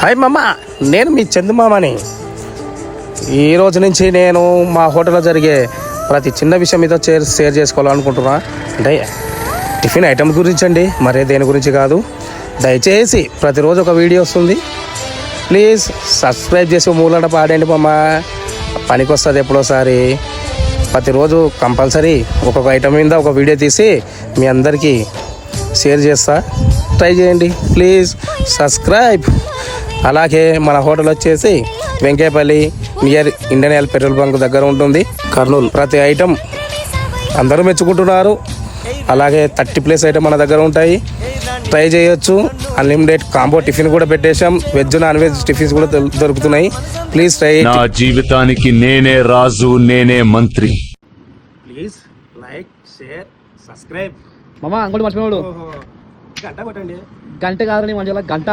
Hi మామ, నేను మీ చందుమామని. ఈ రోజు నుంచి నేను మా హోటల్లో జరిగే ప్రతి చిన్న విషయం మీతో షేర్ చేసుకోవాలనుకుంటున్నా. అంటే టిఫిన్ ఐటమ్ గురించి అండి, మరే దేని గురించి కాదు. దయచేసి ప్రతిరోజు ఒక వీడియో వస్తుంది. ప్లీజ్ సబ్స్క్రైబ్ చేసి మూలన పాడండి మామ, పనికి వస్తుంది ఎప్పుడోసారి. ప్రతిరోజు కంపల్సరీ ఒక్కొక్క ఐటమ్ మీద ఒక వీడియో తీసి మీ అందరికీ షేర్ చేస్తా. ట్రై చేయండి ప్లీజ్, సబ్స్క్రైబ్. అలాగే మన హోటల్ వచ్చేసి Venkepalli near Indian oil petrol bunk దగ్గర ఉంటుంది, కర్నూలు. ప్రతి ఐటమ్ అందరూ మెచ్చుకుంటున్నారు. అలాగే 30 ప్లేస్ ఐటమ్ మన దగ్గర ఉంటాయి, ట్రై చేయొచ్చు. అన్లిమిటెడ్ కాంబో టిఫిన్ కూడా పెట్టేశాం, వెజ్ నాన్ వెజ్ టిఫిన్స్ కూడా దొరుకుతున్నాయి. Please try. నా జీవితానికి నేనే రాజు, నేనే మంత్రి. Please like, share, subscribe. మామ అంకోటి మర్చిపోయాడు, గంట కొట్టండి. గంట కాదు మంచిగా గంట.